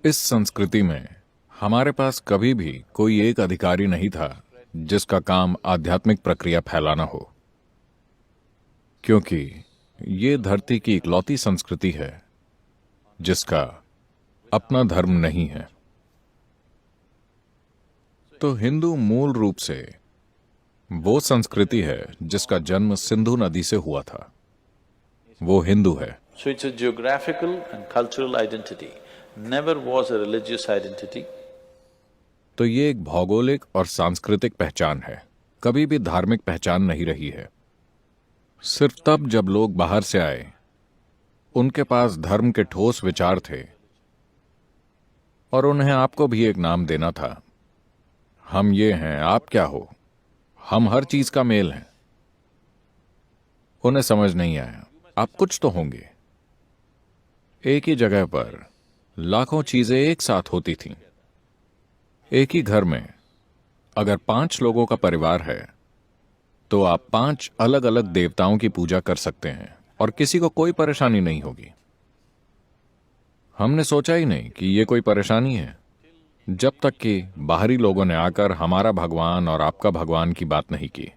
इस संस्कृति में हमारे पास कभी भी कोई एक अधिकारी नहीं था जिसका काम आध्यात्मिक प्रक्रिया फैलाना हो, क्योंकि ये धरती की इकलौती संस्कृति है जिसका अपना धर्म नहीं है। तो हिंदू मूल रूप से वो संस्कृति है जिसका जन्म सिंधु नदी से हुआ था। वो हिंदू है। So it's a geographical and cultural identity, never was a religious identity. तो ये एक भौगोलिक और सांस्कृतिक पहचान है, कभी भी धार्मिक पहचान नहीं रही है। सिर्फ तब जब लोग बाहर से आए, उनके पास धर्म के ठोस विचार थे और उन्हें आपको भी एक नाम देना था। हम ये हैं, आप क्या हो, हम हर चीज का मेल हैं। उन्हें समझ नहीं आया, आप कुछ तो होंगे। एक ही जगह पर लाखों चीजें एक साथ होती थीं। एक ही घर में अगर 5 लोगों का परिवार है तो आप 5 अलग अलग देवताओं की पूजा कर सकते हैं और किसी को कोई परेशानी नहीं होगी। हमने सोचा ही नहीं कि यह कोई परेशानी है, जब तक कि बाहरी लोगों ने आकर हमारा भगवान और आपका भगवान की बात नहीं की।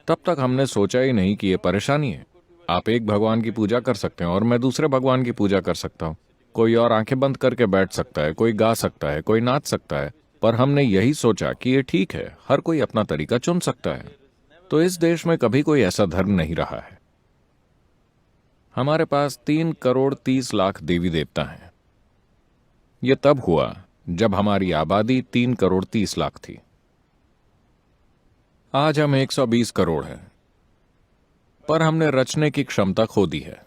तब तक हमने सोचा ही नहीं कि यह परेशानी है। आप एक भगवान की पूजा कर सकते हैं और मैं दूसरे भगवान की पूजा कर सकता हूं। कोई और आंखें बंद करके बैठ सकता है, कोई गा सकता है, कोई नाच सकता है, पर हमने यही सोचा कि ये ठीक है, हर कोई अपना तरीका चुन सकता है। तो इस देश में कभी कोई ऐसा धर्म नहीं रहा है। हमारे पास 3 करोड़ 30 लाख देवी देवता हैं। यह तब हुआ जब हमारी आबादी 3 करोड़ 30 लाख थी। आज हम 120 करोड़ हैं, पर हमने रचने की क्षमता खो दी है।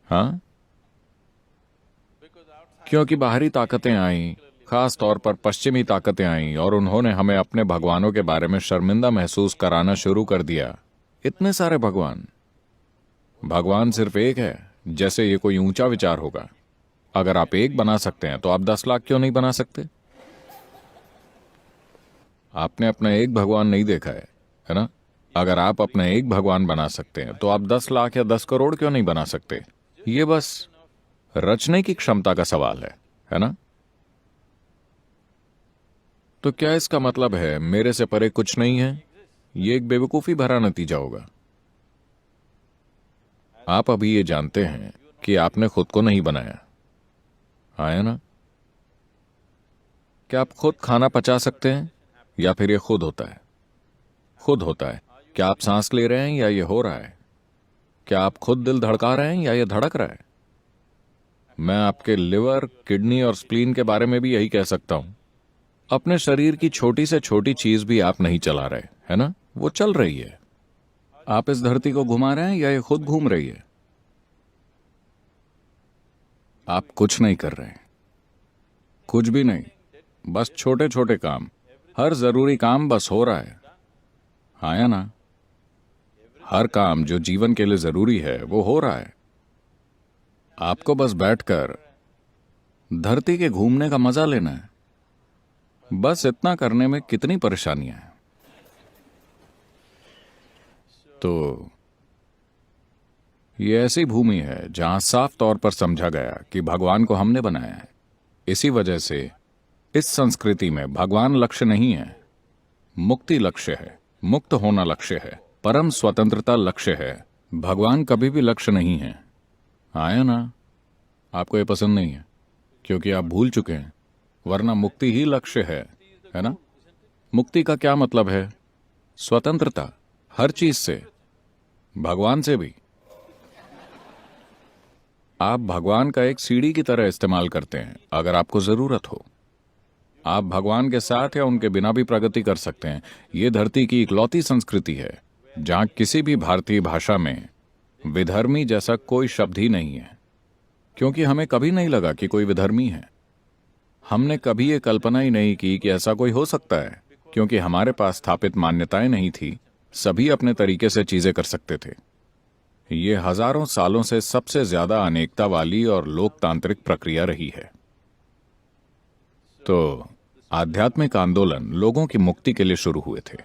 हाँ, क्योंकि बाहरी ताकतें आईं, खास तौर पर पश्चिमी ताकतें आईं और उन्होंने हमें अपने भगवानों के बारे में शर्मिंदा महसूस कराना शुरू कर दिया। इतने सारे भगवान, भगवान सिर्फ एक है, जैसे ये कोई ऊंचा विचार होगा। अगर आप एक बना सकते हैं तो आप 10 लाख क्यों नहीं बना सकते? आपने अपना एक भगवान नहीं देखा है ना? अगर आप अपना एक भगवान बना सकते हैं तो आप 10 लाख या 10 करोड़ क्यों नहीं बना सकते? ये बस रचने की क्षमता का सवाल है ना? तो क्या इसका मतलब है मेरे से परे कुछ नहीं है? ये एक बेवकूफी भरा नतीजा होगा। आप अभी ये जानते हैं कि आपने खुद को नहीं बनाया, आया ना? क्या आप खुद खाना पचा सकते हैं या फिर ये खुद होता है? खुद होता है। क्या आप सांस ले रहे हैं या ये हो रहा है? क्या आप खुद दिल धड़का रहे हैं या ये धड़क रहा है? मैं आपके लिवर, किडनी और स्प्लीन के बारे में भी यही कह सकता हूं। अपने शरीर की छोटी से छोटी चीज भी आप नहीं चला रहे, है ना? वो चल रही है। आप इस धरती को घुमा रहे हैं या ये खुद घूम रही है? आप कुछ नहीं कर रहे हैं, कुछ भी नहीं, बस छोटे छोटे काम, हर जरूरी काम बस हो रहा है, आया ना? हर काम जो जीवन के लिए जरूरी है वो हो रहा है। आपको बस बैठकर धरती के घूमने का मजा लेना है। बस इतना करने में कितनी परेशानियां हैं। तो ये ऐसी भूमि है जहां साफ तौर पर समझा गया कि भगवान को हमने बनाया है। इसी वजह से इस संस्कृति में भगवान लक्ष्य नहीं है, मुक्ति लक्ष्य है, मुक्त होना लक्ष्य है, परम स्वतंत्रता लक्ष्य है। भगवान कभी भी लक्ष्य नहीं है, आया ना? आपको ये पसंद नहीं है क्योंकि आप भूल चुके हैं, वरना मुक्ति ही लक्ष्य है ना? मुक्ति का क्या मतलब है? स्वतंत्रता, हर चीज से, भगवान से भी। आप भगवान का एक सीढ़ी की तरह इस्तेमाल करते हैं अगर आपको जरूरत हो। आप भगवान के साथ या उनके बिना भी प्रगति कर सकते हैं। यह धरती की इकलौती संस्कृति है जहां किसी भी भारतीय भाषा में विधर्मी जैसा कोई शब्द ही नहीं है, क्योंकि हमें कभी नहीं लगा कि कोई विधर्मी है। हमने कभी ये कल्पना ही नहीं की कि ऐसा कोई हो सकता है, क्योंकि हमारे पास स्थापित मान्यताएं नहीं थी। सभी अपने तरीके से चीजें कर सकते थे। ये हजारों सालों से सबसे ज्यादा अनेकता वाली और लोकतांत्रिक प्रक्रिया रही है। तो आध्यात्मिक आंदोलन लोगों की मुक्ति के लिए शुरू हुए थे,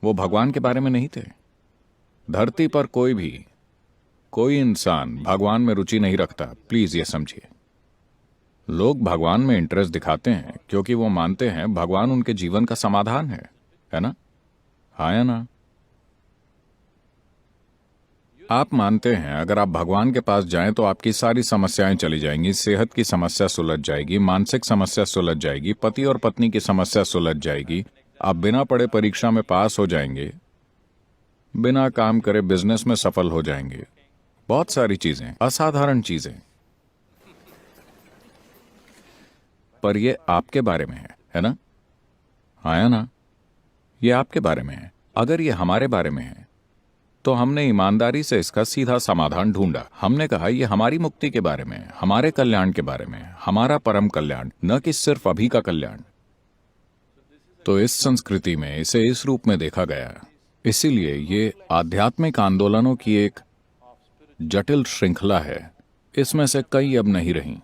वो भगवान के बारे में नहीं थे। धरती पर कोई इंसान भगवान में रुचि नहीं रखता, प्लीज ये समझिए। लोग भगवान में इंटरेस्ट दिखाते हैं क्योंकि वो मानते हैं भगवान उनके जीवन का समाधान है ना? हाँ या ना? आप मानते हैं अगर आप भगवान के पास जाएं तो आपकी सारी समस्याएं चली जाएंगी, सेहत की समस्या सुलझ जाएगी, मानसिक समस्या सुलझ जाएगी, पति और पत्नी की समस्या सुलझ जाएगी, आप बिना पढ़े परीक्षा में पास हो जाएंगे, बिना काम करे बिजनेस में सफल हो जाएंगे। बहुत सारी चीजें, असाधारण चीजें। पर ये आपके बारे में है ना? हाँ या ना? ये आपके बारे में है। अगर ये हमारे बारे में है तो हमने ईमानदारी से इसका सीधा समाधान ढूंढा। हमने कहा ये हमारी मुक्ति के बारे में, हमारे कल्याण के बारे में, हमारा परम कल्याण, न कि सिर्फ अभी का कल्याण। तो इस संस्कृति में इसे इस रूप में देखा गया। इसीलिए ये आध्यात्मिक आंदोलनों की एक जटिल श्रृंखला है। इसमें से कई अब नहीं रही।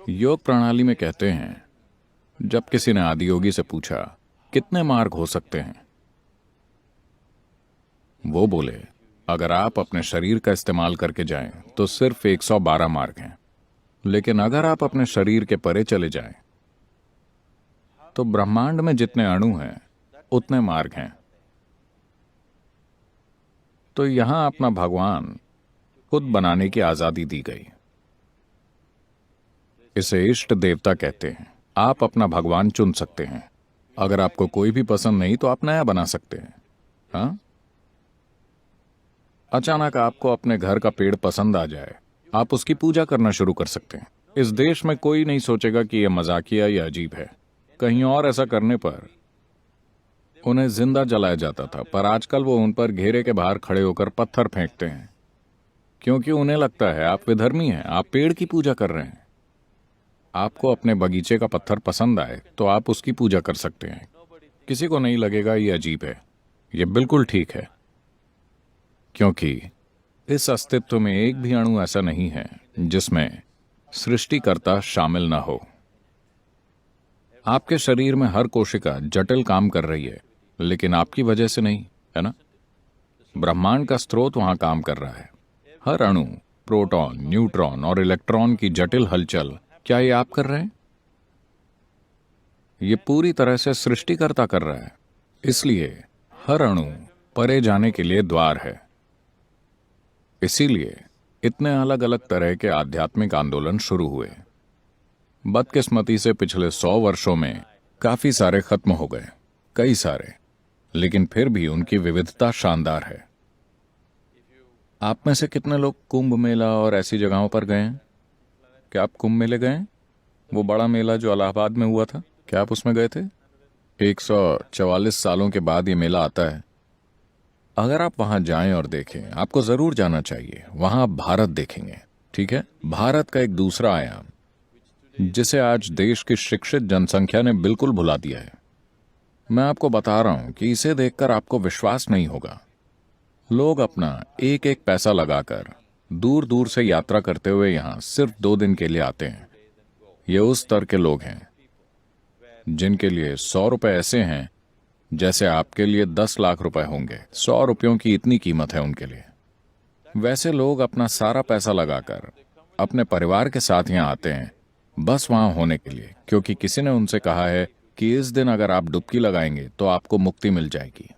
योग प्रणाली में कहते हैं, जब किसी ने आदियोगी से पूछा कितने मार्ग हो सकते हैं, वो बोले अगर आप अपने शरीर का इस्तेमाल करके जाएं तो सिर्फ 112 मार्ग हैं, लेकिन अगर आप अपने शरीर के परे चले जाएं तो ब्रह्मांड में जितने अणु हैं उतने मार्ग हैं। तो यहां अपना भगवान खुद बनाने की आजादी दी गई। इसे इष्ट देवता कहते हैं। आप अपना भगवान चुन सकते हैं। अगर आपको कोई भी पसंद नहीं तो आप नया बना सकते हैं। हाँ, अचानक आपको अपने घर का पेड़ पसंद आ जाए, आप उसकी पूजा करना शुरू कर सकते हैं। इस देश में कोई नहीं सोचेगा कि यह मजाकिया या अजीब है। कहीं और ऐसा करने पर उन्हें जिंदा जलाया जाता था, पर आजकल वो उन पर घेरे के बाहर खड़े होकर पत्थर फेंकते हैं, क्योंकि उन्हें लगता है आप विधर्मी हैं, आप पेड़ की पूजा कर रहे हैं। आपको अपने बगीचे का पत्थर पसंद आए तो आप उसकी पूजा कर सकते हैं। किसी को नहीं लगेगा ये अजीब है। ये बिल्कुल ठीक है, क्योंकि इस अस्तित्व में एक भी अणु ऐसा नहीं है जिसमें सृष्टिकर्ता शामिल ना हो। आपके शरीर में हर कोशिका जटिल काम कर रही है, लेकिन आपकी वजह से नहीं, है ना? ब्रह्मांड का स्रोत वहां काम कर रहा है। हर अणु, प्रोटॉन, न्यूट्रॉन और इलेक्ट्रॉन की जटिल हलचल, क्या ये आप कर रहे हैं? ये पूरी तरह से सृष्टिकर्ता कर रहा है। इसलिए हर अणु परे जाने के लिए द्वार है। इसीलिए इतने अलग अलग तरह के आध्यात्मिक आंदोलन शुरू हुए। बदकिस्मती से पिछले 100 वर्षों में काफी सारे खत्म हो गए, कई सारे, लेकिन फिर भी उनकी विविधता शानदार है। आप में से कितने लोग कुंभ मेला और ऐसी जगहों पर गए हैं? क्या आप कुंभ मेले गए हैं? वो बड़ा मेला जो इलाहाबाद में हुआ था, क्या आप उसमें गए थे? 144 सालों के बाद ये मेला आता है। अगर आप वहां जाएं और देखें, आपको जरूर जाना चाहिए। वहां आप भारत देखेंगे, ठीक है? भारत का एक दूसरा आयाम जिसे आज देश की शिक्षित जनसंख्या ने बिल्कुल भुला दिया है। मैं आपको बता रहा हूं कि इसे देखकर आपको विश्वास नहीं होगा। लोग अपना एक एक पैसा लगाकर दूर दूर से यात्रा करते हुए यहां सिर्फ 2 दिन के लिए आते हैं। ये उस स्तर के लोग हैं जिनके लिए 100 रुपए ऐसे हैं जैसे आपके लिए 10 लाख रुपए होंगे। 100 रुपयों की इतनी कीमत है उनके लिए। वैसे लोग अपना सारा पैसा लगाकर अपने परिवार के साथ यहां आते हैं, बस वहां होने के लिए, क्योंकि किसी ने उनसे कहा है कि इस दिन अगर आप डुबकी लगाएंगे तो आपको मुक्ति मिल जाएगी।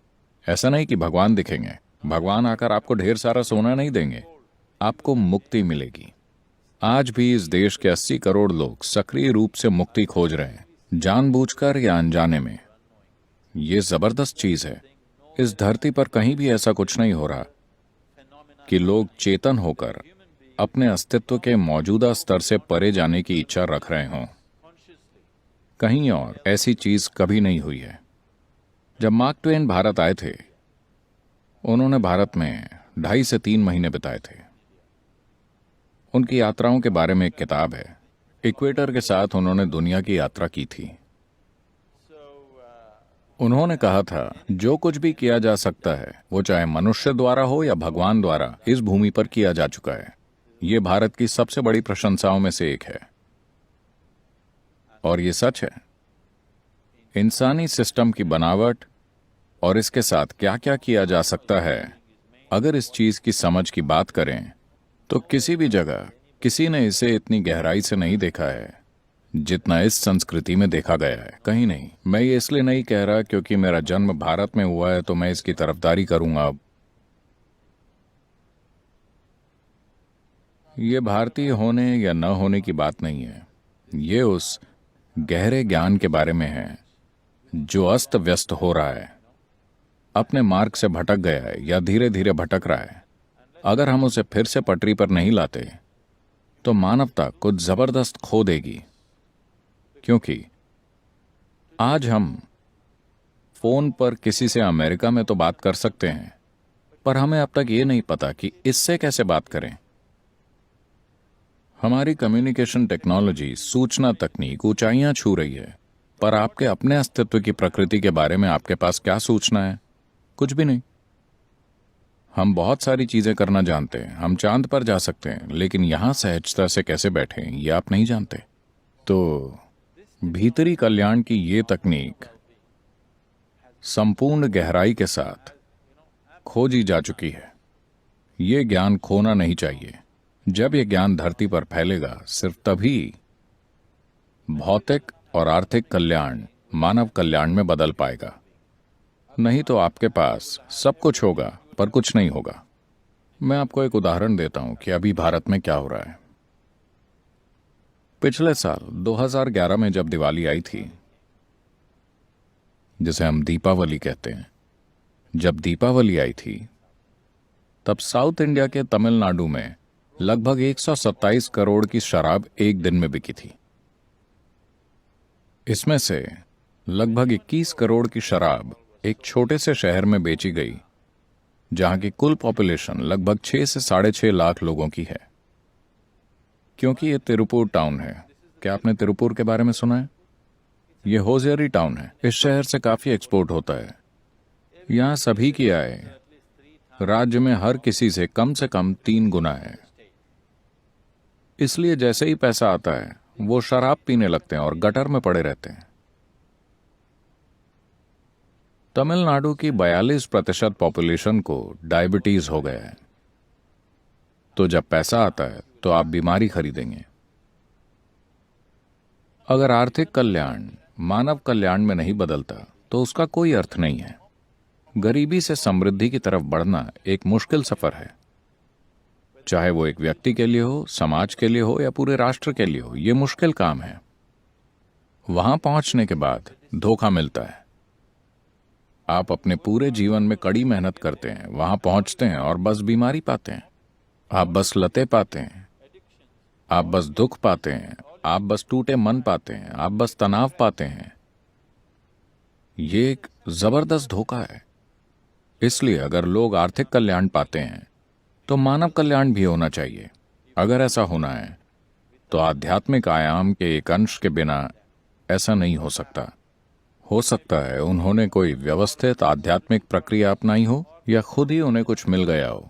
ऐसा नहीं कि भगवान दिखेंगे। भगवान आकर आपको ढेर सारा सोना नहीं देंगे, आपको मुक्ति मिलेगी। आज भी इस देश के 80 करोड़ लोग सक्रिय रूप से मुक्ति खोज रहे हैं, जानबूझकर या अनजाने में। ये जबरदस्त चीज है। इस धरती पर कहीं भी ऐसा कुछ नहीं हो रहा कि लोग चेतन होकर अपने अस्तित्व के मौजूदा स्तर से परे जाने की इच्छा रख रहे हों। कहीं और ऐसी चीज कभी नहीं हुई है। जब मार्क ट्वेन भारत आए थे, उन्होंने भारत में 2.5 से 3 महीने बिताए थे। उनकी यात्राओं के बारे में एक किताब है। इक्वेटर के साथ उन्होंने दुनिया की यात्रा की थी। उन्होंने कहा था, जो कुछ भी किया जा सकता है, वो चाहे मनुष्य द्वारा हो या भगवान द्वारा, इस भूमि पर किया जा चुका है। ये भारत की सबसे बड़ी प्रशंसाओं में से एक है। और ये सच है। इंसानी सिस्टम की बनावट और इसके साथ क्या क्या किया जा सकता है, अगर इस चीज की समझ की बात करें तो किसी भी जगह किसी ने इसे इतनी गहराई से नहीं देखा है जितना इस संस्कृति में देखा गया है। कहीं नहीं। मैं ये इसलिए नहीं कह रहा क्योंकि मेरा जन्म भारत में हुआ है तो मैं इसकी तरफदारी करूंगा। ये भारतीय होने या न होने की बात नहीं है। ये उस गहरे ज्ञान के बारे में है जो अस्त व्यस्त हो रहा है, अपने मार्ग से भटक गया है या धीरे धीरे भटक रहा है। अगर हम उसे फिर से पटरी पर नहीं लाते तो मानवता कुछ जबरदस्त खो देगी। क्योंकि आज हम फोन पर किसी से अमेरिका में तो बात कर सकते हैं, पर हमें अब तक ये नहीं पता कि इससे कैसे बात करें। हमारी कम्युनिकेशन टेक्नोलॉजी, सूचना तकनीक ऊंचाइयां छू रही है, पर आपके अपने अस्तित्व की प्रकृति के बारे में आपके पास क्या सूचना है? कुछ भी नहीं। हम बहुत सारी चीजें करना जानते हैं। हम चांद पर जा सकते हैं, लेकिन यहां सहजता से कैसे बैठें ये आप नहीं जानते। तो भीतरी कल्याण की ये तकनीक संपूर्ण गहराई के साथ खोजी जा चुकी है। ये ज्ञान खोना नहीं चाहिए। जब ये ज्ञान धरती पर फैलेगा, सिर्फ तभी भौतिक और आर्थिक कल्याण मानव कल्याण में बदल पाएगा। नहीं तो आपके पास सब कुछ होगा पर कुछ नहीं होगा। मैं आपको एक उदाहरण देता हूं कि अभी भारत में क्या हो रहा है। पिछले साल 2011 में जब दिवाली आई थी, जिसे हम दीपावली कहते हैं, जब दीपावली आई थी तब साउथ इंडिया के तमिलनाडु में लगभग 127 करोड़ की शराब एक दिन में बिकी थी। इसमें से लगभग 21 करोड़ की शराब एक छोटे से शहर में बेची गई, जहां की कुल पॉपुलेशन लगभग 6 से 6.5 लाख लोगों की है। क्योंकि ये तिरुपुर टाउन है। क्या आपने तिरुपुर के बारे में सुना है? ये होजियरी टाउन है। इस शहर से काफी एक्सपोर्ट होता है। यहां सभी की आय राज्य में हर किसी से कम 3 गुना है। इसलिए जैसे ही पैसा आता है वो शराब पीने लगते हैं और गटर में पड़े रहते हैं। तमिलनाडु की 42% पॉपुलेशन को डायबिटीज हो गया है। तो जब पैसा आता है तो आप बीमारी खरीदेंगे। अगर आर्थिक कल्याण मानव कल्याण में नहीं बदलता तो उसका कोई अर्थ नहीं है। गरीबी से समृद्धि की तरफ बढ़ना एक मुश्किल सफर है, चाहे वो एक व्यक्ति के लिए हो, समाज के लिए हो या पूरे राष्ट्र के लिए हो। ये मुश्किल काम है। वहां पहुंचने के बाद धोखा मिलता है। आप अपने पूरे जीवन में कड़ी मेहनत करते हैं, वहां पहुंचते हैं और बस बीमारी पाते हैं। आप बस लतें पाते हैं, आप बस दुख पाते हैं, आप बस टूटे मन पाते हैं, आप बस तनाव पाते हैं। ये एक जबरदस्त धोखा है। इसलिए अगर लोग आर्थिक कल्याण पाते हैं तो मानव कल्याण भी होना चाहिए। अगर ऐसा होना है तो आध्यात्मिक आयाम के एक अंश के बिना ऐसा नहीं हो सकता। हो सकता है उन्होंने कोई व्यवस्थित आध्यात्मिक प्रक्रिया अपनाई हो या खुद ही उन्हें कुछ मिल गया हो,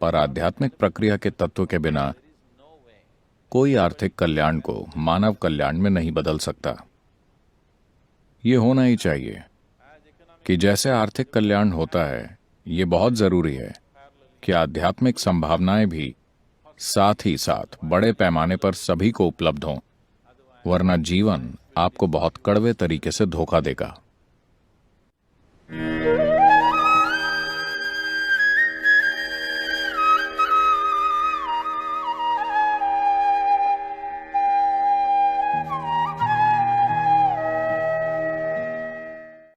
पर आध्यात्मिक प्रक्रिया के तत्व के बिना कोई आर्थिक कल्याण को मानव कल्याण में नहीं बदल सकता। ये होना ही चाहिए कि जैसे आर्थिक कल्याण होता है, ये बहुत जरूरी है कि आध्यात्मिक संभावनाएं भी साथ ही साथ बड़े पैमाने पर सभी को उपलब्ध हों, वरना जीवन आपको बहुत कड़वे तरीके से धोखा देगा।